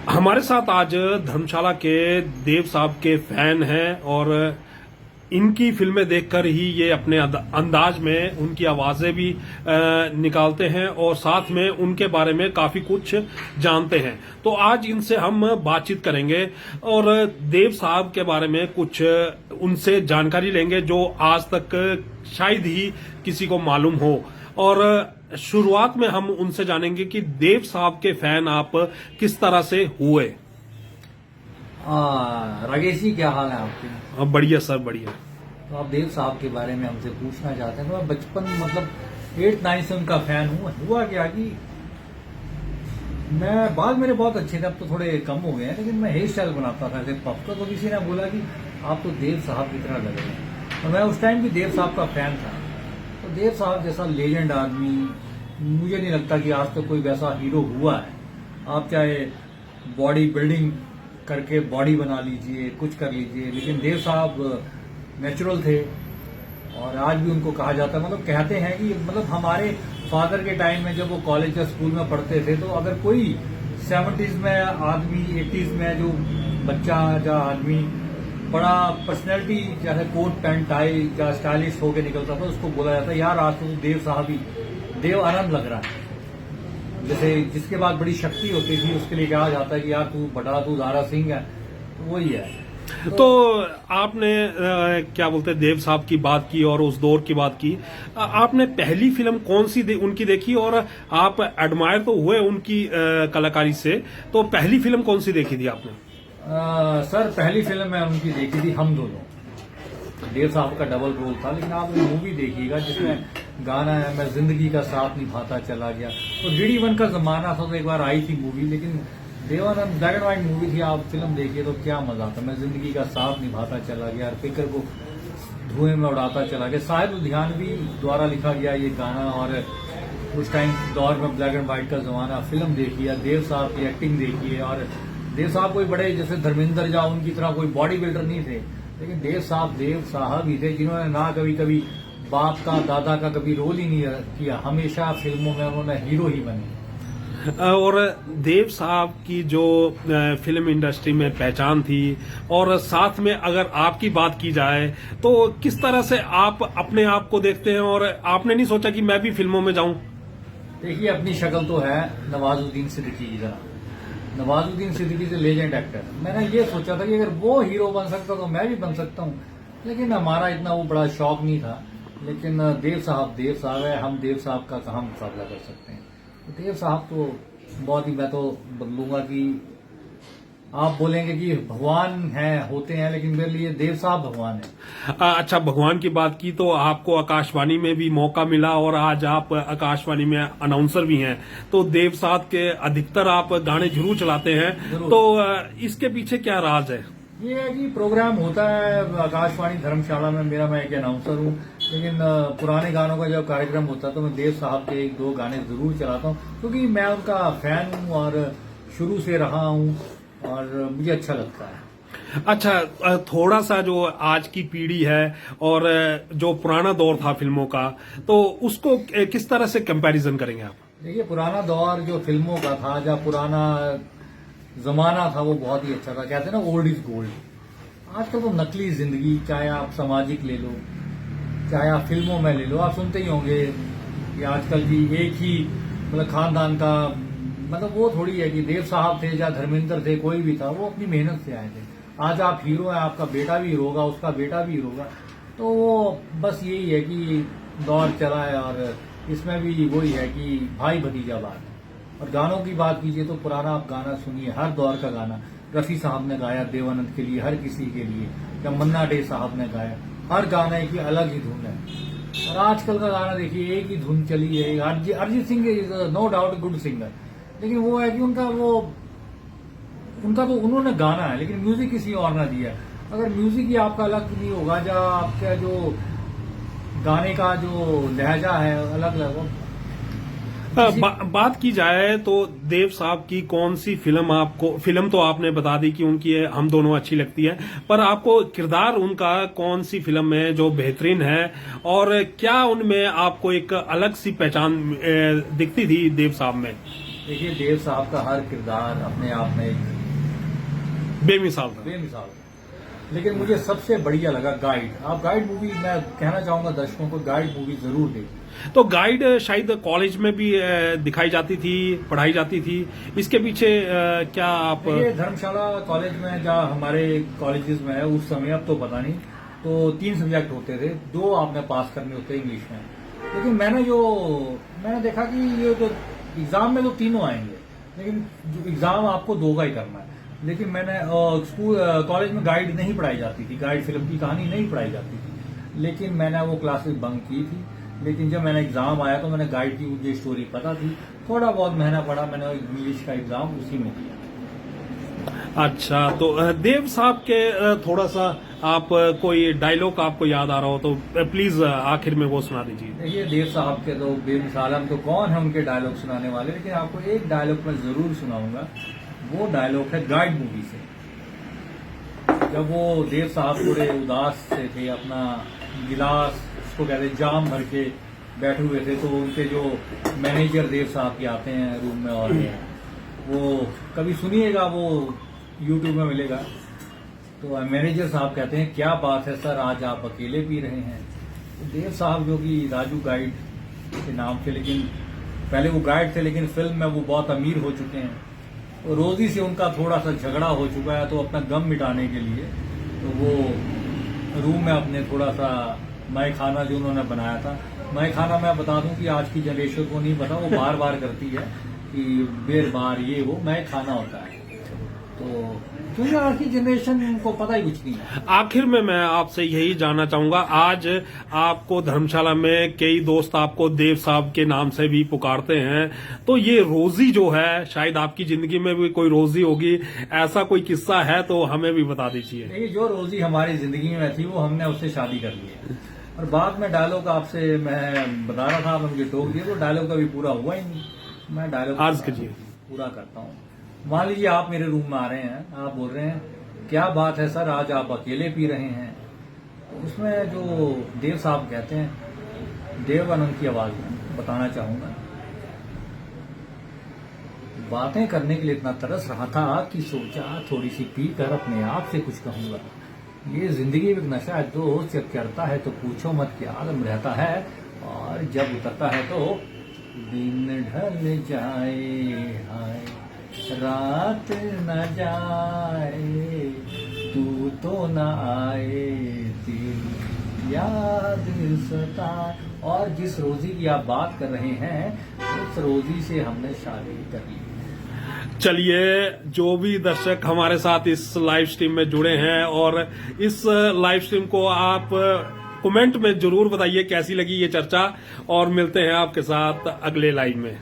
हमारे साथ आज धर्मशाला के देव साहब के फैन हैं और इनकी फिल्में देखकर ही ये अपने अंदाज में उनकी आवाजें भी निकालते हैं और साथ में उनके बारे में काफी कुछ जानते हैं। तो आज इनसे हम बातचीत करेंगे और देव साहब के बारे में कुछ उनसे जानकारी लेंगे जो आज तक शायद ही किसी को मालूम हो। और शुरुआत में हम उनसे जानेंगे कि देव साहब के फैन आप किस तरह से हुए। राजेश जी, क्या हाल है आपके? बढ़िया सर, बढ़िया। तो आप देव साहब के बारे में हमसे पूछना चाहते हैं। तो मैं बचपन मतलब 8-9 से उनका फैन हूँ। हुआ क्या कि मैं बाल मेरे बहुत अच्छे थे, अब तो थोड़े कम हो गए हैं, लेकिन मैं हेयर स्टाइल बनाता था ऐसे पफ का। तो किसी ने बोला कि आप तो देव साहब की तरह लग रहे हैं। और मैं उस टाइम भी देव साहब का फैन था। तो देव साहब जैसा लेजेंड आदमी मुझे नहीं लगता कि आज तक कोई वैसा हीरो हुआ है। आप चाहे बॉडी बिल्डिंग करके बॉडी बना लीजिए, कुछ कर लीजिए, लेकिन देव साहब नेचुरल थे। और आज भी उनको कहा जाता है, मतलब कहते हैं कि मतलब हमारे फादर के टाइम में जब वो कॉलेज या स्कूल में पढ़ते थे, तो अगर कोई 70s में आदमी, 80s में जो बच्चा या आदमी बड़ा पर्सनैलिटी जैसे कोट पैंट टाई या स्टाइलिश होके निकलता था, उसको बोला जाता है यार आज तो देव साहब ही देव आनंद लग रहा है। जैसे जिसके बाद बड़ी शक्ति होती थी उसके लिए कहा जाता है कि यार तू दारा सिंह है। तो वही है। तो आपने क्या बोलते हैं देव साहब की बात की और उस दौर की बात की। आपने पहली फिल्म कौन सी उनकी देखी और आप एडमायर तो हुए उनकी कलाकारी से, तो पहली फिल्म कौन सी देखी थी आपने? सर पहली फिल्म मैं उनकी देखी थी हम दोनों। देव साहब का डबल रोल था, लेकिन आप मूवी देखिएगा जिसमें गाना है मैं जिंदगी का साथ निभाता चला गया। तो DD1 का जमाना था, तो एक बार आई थी मूवी, लेकिन Dev Anand black and white movie थी। आप फिल्म देखिए तो क्या मजा आता। मैं जिंदगी का साथ निभाता चला गया और फिक्र को धुएं में उड़ाता चला गया। शायद लुधियानवी द्वारा लिखा गया ये गाना। और उस टाइम दौर में ब्लैक एंड व्हाइट का जमाना। फिल्म देखिए, देव साहब की एक्टिंग देखिए। और देव साहब कोई बड़े जैसे धर्मेंद्र या उनकी तरह कोई बॉडी बिल्डर नहीं थे, लेकिन देव साहब ही थे जिन्होंने ना कभी बाप का दादा का कभी रोल ही नहीं किया। हमेशा फिल्मों में उन्होंने हीरो ही बने। और देव साहब की जो फिल्म इंडस्ट्री में पहचान थी, और साथ में अगर आपकी बात की जाए तो किस तरह से आप अपने आप को देखते हैं और आपने नहीं सोचा कि मैं भी फिल्मों में जाऊं? देखिए अपनी शक्ल तो है नवाजुद्दीन सिद्दीकी की तरह। नवाजुद्दीन सिद्दीकी से लेजेंड एक्टर। मैंने ये सोचा था कि अगर वो हीरो बन सकता तो मैं भी बन सकता हूँ, लेकिन हमारा इतना वो बड़ा शौक नहीं था। लेकिन देव साहब है, हम देव साहब का कहाँ मुकाबला कर सकते हैं। तो देव साहब तो बहुत ही, मैं तो बदलूंगा कि आप बोलेंगे कि भगवान होते हैं, लेकिन मेरे लिए देव साहब भगवान है। अच्छा, भगवान की बात की तो आपको आकाशवाणी में भी मौका मिला और आज आप आकाशवाणी में अनाउंसर भी हैं। तो देव साहब के अधिकतर आप गाने जरूर चलाते हैं, तो इसके पीछे क्या राज है? ये है कि प्रोग्राम होता है आकाशवाणी धर्मशाला में, मैं एक अनाउंसर हूँ, लेकिन पुराने गानों का जब कार्यक्रम होता है तो मैं देव साहब के 1-2 गाने जरूर चलाता हूँ, क्योंकि मैं उनका फैन हूँ और शुरू से रहा हूँ और मुझे अच्छा लगता है। अच्छा, थोड़ा सा जो आज की पीढ़ी है और जो पुराना दौर था फिल्मों का, तो उसको किस तरह से कंपैरिजन करेंगे आप? देखिए पुराना दौर जो फिल्मों का था, जब पुराना जमाना था, वो बहुत ही अच्छा था। कहते हैं ना ओल्ड इज गोल्ड। आजकल तो नकली जिंदगी, चाहे आप सामाजिक ले लो, चाहे आप फिल्मों में ले लो, आप सुनते ही होंगे कि आजकल की एक ही मतलब खानदान का, मतलब वो थोड़ी है कि देव साहब थे या धर्मेंद्र थे, कोई भी था, वो अपनी मेहनत से आए थे। आज आप हीरो हैं, आपका बेटा भी हीरो होगा, उसका बेटा भी हीरो होगा। तो वो बस यही है कि दौर चला है और इसमें भी वही है कि भाई भतीजा बात है। और गानों की बात कीजिए तो पुराना आप गाना सुनिए, हर दौर का गाना रफी साहब ने गाया देवानंद के लिए, हर किसी के लिए, या मन्ना डे साहब ने गाया। हर गाने की अलग ही धुन है। और आजकल का गाना देखिए, एक ही धुन चली है। Arijit Singh is no doubt good singer, लेकिन वो है कि उनका तो उन्होंने गाना है, लेकिन म्यूजिक किसी और ने दिया। अगर म्यूजिक ही आपका अलग नहीं होगा, या आपका जो गाने का जो लहजा है अलग अलग। बात की जाए तो देव साहब की कौन सी फिल्म तो आपने बता दी कि उनकी हम दोनों अच्छी लगती है, पर आपको किरदार उनका कौन सी फिल्म में जो बेहतरीन है, और क्या उनमें आपको एक अलग सी पहचान दिखती थी देव साहब में? देखिए देव साहब का हर किरदार अपने आप में एक बेमिसाल था। बेमिसाल। लेकिन मुझे सबसे बढ़िया लगा गाइड। आप गाइड मूवी, मैं कहना चाहूंगा दर्शकों को, गाइड मूवी जरूर देखिए। तो गाइड शायद कॉलेज में भी दिखाई जाती थी, पढ़ाई जाती थी, इसके पीछे क्या आप? ये धर्मशाला कॉलेज में, जहाँ हमारे कॉलेजेस में है उस समय, अब तो पता नहीं, तो 3 सब्जेक्ट होते थे, 2 आपने पास करने होते इंग्लिश में। लेकिन मैंने देखा कि ये तो एग्जाम में तो तीनों आएंगे, लेकिन जो एग्जाम आपको 2 का ही करना है। लेकिन मैंने स्कूल कॉलेज में गाइड नहीं पढ़ाई जाती थी, गाइड फिल्म की कहानी नहीं पढ़ाई जाती थी, लेकिन मैंने वो क्लासेस बंक की थी। लेकिन जब मैंने एग्जाम आया तो मैंने गाइड की मुझे स्टोरी पता थी, थोड़ा बहुत महीना पढ़ा मैंने इंग्लिश का एग्जाम उसी में दिया। अच्छा, तो देव साहब के थोड़ा सा आप कोई डायलॉग आपको याद आ रहा हो तो प्लीज आखिर में वो सुना दीजिए। देखिए, देव साहब के तो बेमिसाल, हम तो कौन है उनके डायलॉग सुनाने वाले, लेकिन आपको एक डायलॉग मैं जरूर सुनाऊंगा। वो डायलॉग है गाइड मूवी से। जब वो देव साहब थोड़े उदास से थे, अपना गिलास उसको कहते हैं जाम भर के बैठे हुए थे, तो उनके जो मैनेजर देव साहब के आते हैं रूम में, और वो कभी सुनिएगा, वो यूट्यूब में मिलेगा। तो मैनेजर साहब कहते हैं, क्या बात है सर, आज आप अकेले पी रहे हैं। तो देव साहब जो कि राजू गाइड के नाम थे, लेकिन पहले वो गाइड थे, लेकिन फिल्म में वो बहुत अमीर हो चुके हैं। तो रोजी से उनका थोड़ा सा झगड़ा हो चुका है, तो अपना गम मिटाने के लिए तो वो रूम में अपने थोड़ा सा मैं खाना जो उन्होंने बनाया था, मैं खाना मैं बता दूं कि आज की जनरेशन को नहीं पता, वो बार बार करती है कि बेर बार ये वो मैं खाना होता है, तो क्योंकि आज की जनरेशन को पता ही कुछ नहीं है। आखिर में मैं आपसे यही जानना चाहूंगा, आज आपको धर्मशाला में कई दोस्त आपको देव साहब के नाम से भी पुकारते हैं, तो ये रोजी जो है, शायद आपकी जिंदगी में भी कोई रोजी होगी, ऐसा कोई किस्सा है तो हमें भी बता दीजिए। देखिए, जो रोजी हमारी जिंदगी में थी वो हमने उससे शादी कर ली है, और बाद में डायलॉग आपसे मैं बता रहा था, आपने मुझे टोक दिया, तो डायलॉग कभी पूरा हुआ ही नहीं। मैं डायलॉग अर्ज कीजिए। पूरा करता हूँ। मान लीजिए आप मेरे रूम में आ रहे हैं, आप बोल रहे हैं, क्या बात है सर, आज आप अकेले पी रहे हैं। तो उसमें जो देव साहब कहते हैं, देव आनंद की आवाज में बताना चाहूंगा, बातें करने के लिए इतना तरस रहा था कि सोचा थोड़ी सी पी कर अपने आप से कुछ कहूंगा। ये जिंदगी में एक नशा है दोस्त, जब चढ़ता है तो पूछो मत क्या आलम रहता है, और जब उतरता है तो दिन ढल जाए, हाय रात न जाए, तू तो न आए, दिल याद सताए। और जिस रोजी की आप बात कर रहे हैं, उस रोजी से हमने शादी कर ली। चलिए, जो भी दर्शक हमारे साथ इस लाइव स्ट्रीम में जुड़े हैं, और इस लाइव स्ट्रीम को आप कमेंट में जरूर बताइए कैसी लगी ये चर्चा, और मिलते हैं आपके साथ अगले लाइव में।